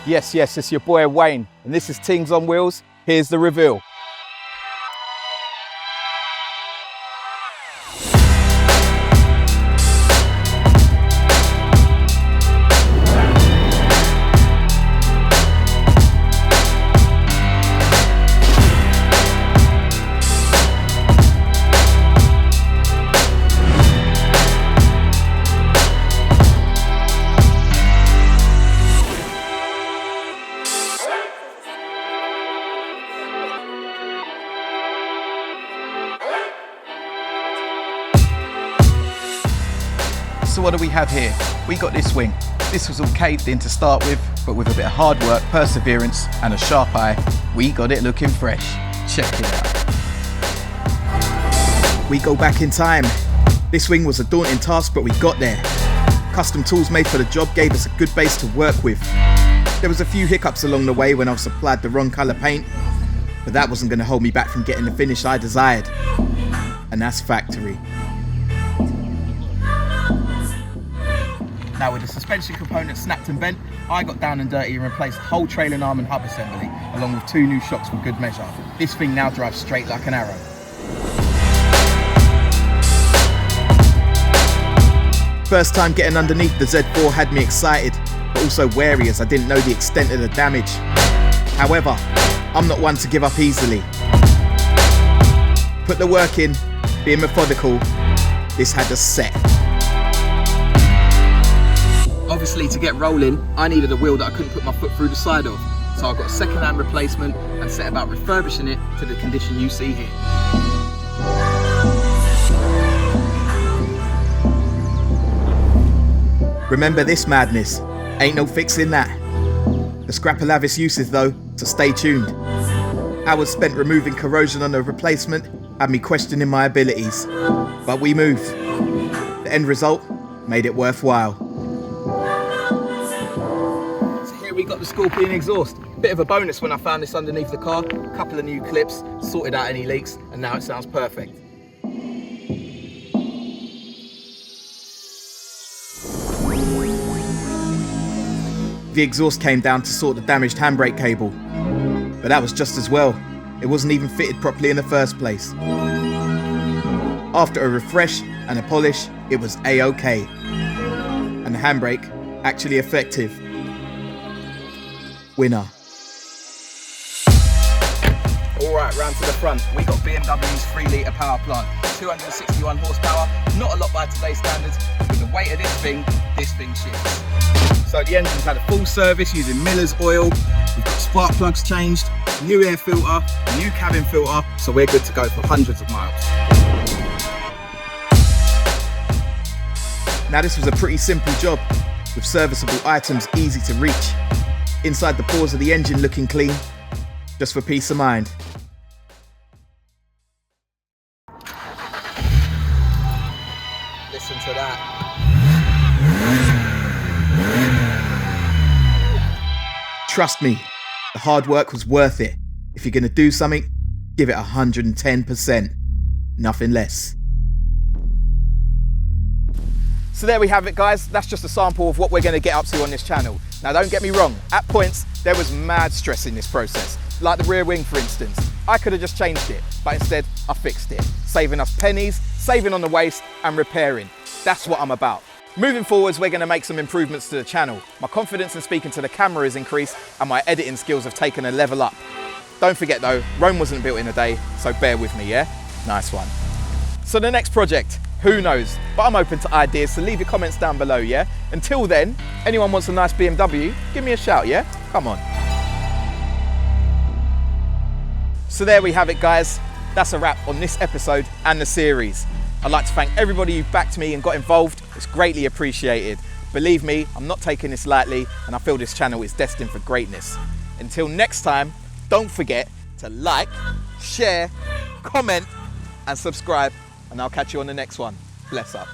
Yes, it's your boy Wayne, and this is Things on Wheels. Here's the reveal. So what do we have here? We got this wing. This was all caved in to start with, but with a bit of hard work, perseverance, and a sharp eye, we got it looking fresh. Check it out. We go back in time. This wing was a daunting task, but we got there. Custom tools made for the job gave us a good base to work with. There was a few hiccups along the way when I was supplied the wrong colour paint, but that wasn't going to hold me back from getting the finish I desired. And that's factory. Now with the suspension component snapped and bent, I got down and dirty and replaced the whole trailing arm and hub assembly, along with 2 new shocks for good measure. This thing now drives straight like an arrow. First time getting underneath the Z4 had me excited, but also wary as I didn't know the extent of the damage. However, I'm not one to give up easily. Put the work in, being methodical, this had us set. Obviously, to get rolling, I needed a wheel that I couldn't put my foot through the side of. So I got a second-hand replacement and set about refurbishing it to the condition you see here. Remember this madness, ain't no fixing that. The scrap will have its uses though, so stay tuned. Hours spent removing corrosion on the replacement had me questioning my abilities, but we moved. The end result made it worthwhile. We got the Scorpion exhaust. Bit of a bonus when I found this underneath the car. A couple of new clips, sorted out any leaks, and now it sounds perfect. The exhaust came down to sort the damaged handbrake cable, but that was just as well. It wasn't even fitted properly in the first place. After a refresh and a polish, it was A-OK. And the handbrake actually effective. Winner. Alright, round to the front. We got BMW's 3-litre power plant. 261 horsepower, not a lot by today's standards, but with the weight of this thing shifts. So the engine's had a full service using Miller's oil. We've got spark plugs changed, new air filter, new cabin filter, so we're good to go for hundreds of miles. Now this was a pretty simple job, with serviceable items easy to reach. Inside the pores of the engine looking clean, just for peace of mind. Listen to that. Trust me, the hard work was worth it. If you're gonna do something, give it 110%, nothing less. So there we have it guys, that's just a sample of what we're going to get up to on this channel. Now don't get me wrong, at points there was mad stress in this process, like the rear wing for instance. I could have just changed it, but instead I fixed it, saving us pennies, saving on the waste and repairing. That's what I'm about. Moving forwards, we're going to make some improvements to the channel. My confidence in speaking to the camera has increased and my editing skills have taken a level up. Don't forget though, Rome wasn't built in a day, so bear with me, yeah? Nice one. So the next project, who knows? But I'm open to ideas, so leave your comments down below, yeah? Until then, anyone wants a nice BMW, give me a shout, yeah? Come on. So there we have it, guys. that's a wrap on this episode and the series. I'd like to thank everybody who backed me and got involved. It's greatly appreciated. Believe me, I'm not taking this lightly, and I feel this channel is destined for greatness. Until next time, don't forget to like, share, comment, and subscribe, and I'll catch you on the next one. Bless up.